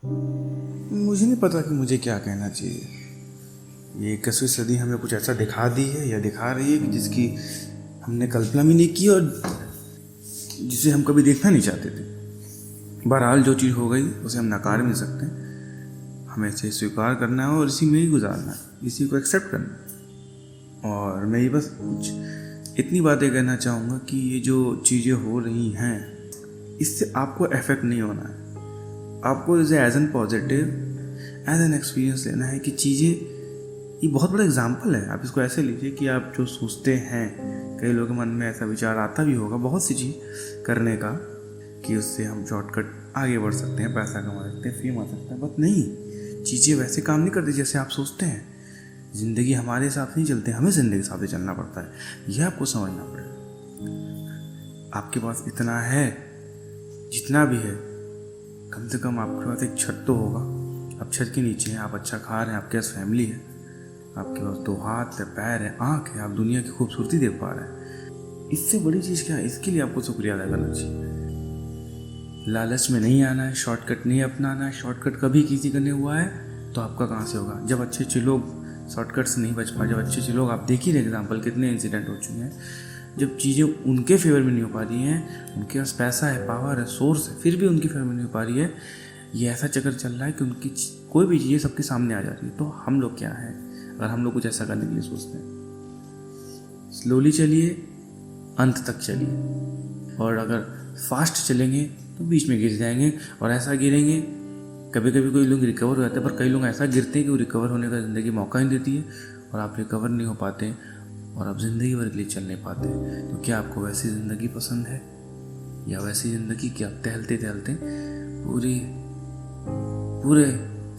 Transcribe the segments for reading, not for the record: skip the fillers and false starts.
मुझे नहीं पता कि मुझे क्या कहना चाहिए। ये 21वीं सदी हमें कुछ ऐसा दिखा दी है या दिखा रही है कि जिसकी हमने कल्पना भी नहीं की और जिसे हम कभी देखना नहीं चाहते थे। बहरहाल जो चीज़ हो गई उसे हम नकार नहीं सकते, हमें इसे स्वीकार करना है और इसी में ही गुजारना है, इसी को एक्सेप्ट करना है। और मैं ये बस कुछ इतनी बातें कहना चाहूँगा कि ये जो चीज़ें हो रही हैं इससे आपको अफेक्ट नहीं होना है। आपको इसे as an positive, as an experience लेना है कि चीज़ें, ये बहुत बड़ा एग्जाम्पल है। आप इसको ऐसे लीजिए कि आप जो सोचते हैं, कई लोगों के मन में ऐसा विचार आता भी होगा बहुत सी चीज़ करने का कि उससे हम शॉर्टकट आगे बढ़ सकते हैं, पैसा कमा सकते हैं, फेम आ सकता है। बट नहीं, चीज़ें वैसे काम नहीं करती जैसे आप सोचते हैं। ज़िंदगी हमारे हिसाब से नहीं चलती, हमें ज़िंदगी के हिसाब से चलना पड़ता है। यह आपको समझना पड़ेगा। आपके पास इतना है, जितना भी है, कम से कम आपके पास एक छत तो होगा। आप छत के नीचे हैं, आप अच्छा खा रहे हैं, आपके पास फैमिली है, आपके पास 2 हाथ है, पैर है, आँख है, आप दुनिया की खूबसूरती देख पा रहे हैं। इससे बड़ी चीज़ क्या है? इसके लिए आपको शुक्रिया अदा करना चाहिए। लालच में नहीं आना है, शॉर्टकट नहीं अपनाना है। शॉर्टकट कभी किसी का नहीं हुआ है तो आपका कहाँ से होगा? जब अच्छे अच्छे लोग शॉर्टकट से नहीं बच पाए, जब अच्छे अच्छे लोग, आप देख ही रहे एग्जाम्पल, कितने इंसिडेंट हो चुके हैं, जब चीज़ें उनके फेवर में नहीं हो पा रही हैं, उनके पास पैसा है, पावर है, सोर्स है, फिर भी उनकी फेवर में नहीं हो पा रही है, ये ऐसा चक्कर चल रहा है कि उनकी कोई भी चीज़ें सबके सामने आ जाती है। तो हम लोग क्या हैं अगर हम लोग कुछ ऐसा करने के लिए सोचते हैं? स्लोली चलिए, अंत तक चलिए। और अगर फास्ट चलेंगे तो बीच में गिर जाएंगे, और ऐसा गिरेंगे, कभी कभी कोई लोग रिकवर हो जाते हैं, पर कई लोग ऐसा गिरते हैं कि वो रिकवर होने का ज़िंदगी मौका ही नहीं देती है, और आप रिकवर नहीं हो पाते और आप ज़िंदगी भर के लिए चल नहीं पाते। तो क्या आपको वैसी ज़िंदगी पसंद है, या वैसी ज़िंदगी कि आप टहलते टहलते पूरे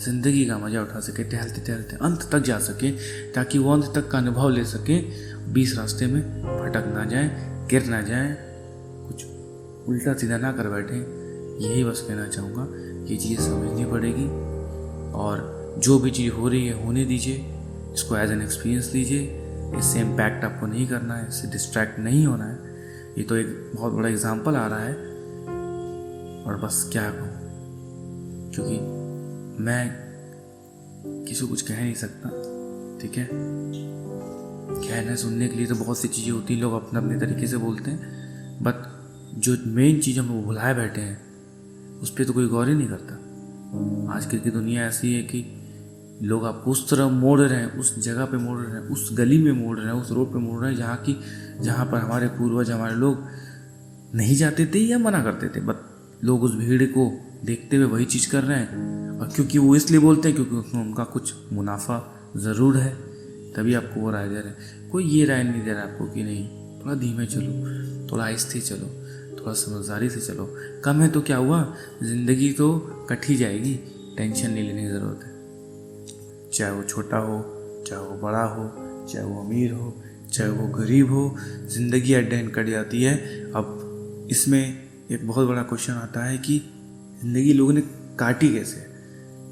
ज़िंदगी का मज़ा उठा सके, टहलते टहलते अंत तक जा सके, ताकि वो अंत तक का अनुभव ले सके, बीच रास्ते में भटक ना जाए, गिर ना जाए, कुछ उल्टा सीधा ना कर बैठे। यही बस कहना चाहूँगा कि चीज़ समझनी पड़ेगी, और जो भी चीज़ हो रही है होने दीजिए, इसको एज एन एक्सपीरियंस लीजिए। इससे इम्पैक्ट आपको नहीं करना है, इससे डिस्ट्रैक्ट नहीं होना है। ये तो एक बहुत बड़ा एग्जाम्पल आ रहा है, और बस क्या कहूँ, क्योंकि मैं किसी को कुछ कह नहीं सकता, ठीक है। कहने सुनने के लिए तो बहुत सी चीज़ें होती हैं, लोग अपने अपने तरीके से बोलते हैं, बट जो मेन चीज़ हम लोग भुलाए बैठे हैं उस पर तो कोई गौर ही नहीं करता। आजकल की दुनिया ऐसी है कि लोग आपको उस तरह मोड़ रहे हैं, उस जगह पे मोड़ रहे हैं, उस गली में मोड़ रहे हैं, उस रोड पे मोड़ रहे हैं जहाँ पर हमारे पूर्वज, हमारे लोग नहीं जाते थे या मना करते थे, बट लोग उस भीड़ को देखते हुए वही चीज़ कर रहे हैं। और क्योंकि वो इसलिए बोलते हैं क्योंकि उसमें उनका कुछ मुनाफा ज़रूर है, तभी आपको वो राय दे रहे हैं। कोई ये राय नहीं दे रहा आपको कि नहीं, थोड़ा धीमे चलो, थोड़ा आहिस्ते चलो, थोड़ा समझदारी से चलो। कम है तो क्या हुआ, ज़िंदगी तो कट ही जाएगी, टेंशन नहीं लेने की ज़रूरत है। चाहे वो छोटा हो, चाहे वो बड़ा हो, चाहे वो अमीर हो, चाहे वो गरीब हो, ज़िंदगी एट द एंड कट जाती है। अब इसमें एक बहुत बड़ा क्वेश्चन आता है कि ज़िंदगी लोगों ने काटी कैसे?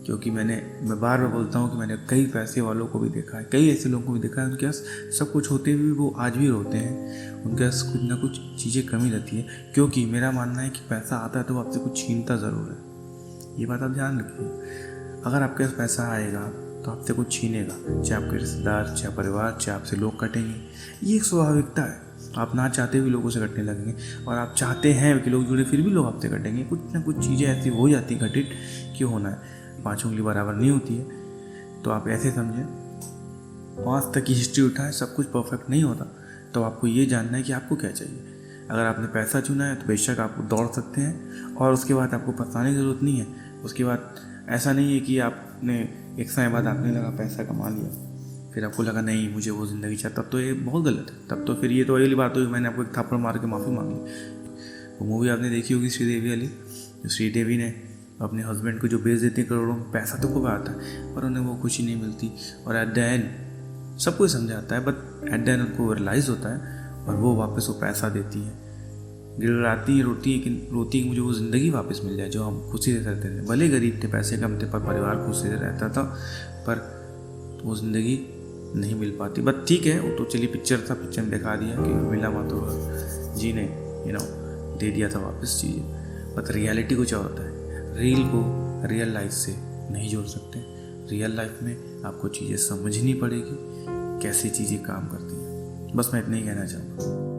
क्योंकि मैं बार बार बोलता हूँ कि मैंने कई पैसे वालों को भी देखा है, कई ऐसे लोगों को भी देखा है, उनके पास सब कुछ होते हुए वो आज भी रोते हैं, उनके पास कुछ ना कुछ चीज़ें कमी रहती है। क्योंकि मेरा मानना है कि पैसा आता है तो वो आपसे कुछ छीनता ज़रूर है, ये बात आप ध्यान रखिए। अगर आपके पास पैसा आएगा तो आपसे कुछ छीनेगा, चाहे आपके रिश्तेदार, चाहे परिवार, चाहे आपसे लोग कटेंगे, ये एक स्वाभाविकता है। आप ना चाहते हुए लोगों से कटने लगेंगे, और आप चाहते हैं कि लोग जुड़े, फिर भी लोग आपसे कटेंगे। कुछ ना कुछ चीज़ें ऐसी हो जाती घटित, क्यों होना है, 5 उंगली बराबर नहीं होती है। तो आप ऐसे समझें, 5 तक की हिस्ट्री उठाएं, सब कुछ परफेक्ट नहीं होता। तो आपको ये जानना है कि आपको क्या चाहिए। अगर आपने पैसा चुना है तो बेशक आप दौड़ सकते हैं, और उसके बाद आपको पछताने की ज़रूरत नहीं है। उसके बाद ऐसा नहीं है कि आपने एक समय बाद आपने लगा पैसा कमा लिया, फिर आपको लगा नहीं मुझे वो ज़िंदगी चाहिए, तब तो ये बहुत गलत है। तब तो फिर ये तो अगली बात हुई, मैंने आपको एक थप्पड़ मार के माफ़ी मांग ली। वो मूवी आपने देखी होगी श्रीदेवी वाली, जो श्रीदेवी ने अपने हस्बैंड को जो बेच देती है करोड़ों में, पैसा तो खूब आता है पर उन्हें वो खुशी नहीं मिलती, और एट द एंड सब कुछ समझाता है, बट एट द एंड उनको रियलाइज़ होता है और वो वापस वो पैसा देती है, गिड़गिड़ाती है, रोती है कि मुझे वो ज़िंदगी वापस मिल जाए जो हम खुशी से रहते थे। भले गरीब थे, पैसे कम थे, पर परिवार खुशी से रहता था, पर वो ज़िंदगी नहीं मिल पाती। बट ठीक है, वो तो चलिए पिक्चर था, पिक्चर में दिखा दिया कि मिला मत होगा, जी ने दे दिया था वापस चीज़ें, बट रियलिटी कुछ और होता है। रील को रियल लाइफ से नहीं जोड़ सकते। रियल लाइफ में आपको चीज़ें समझनी पड़ेगी, कैसी चीज़ें काम करती हैं। बस मैं इतना ही कहना चाहूँगा।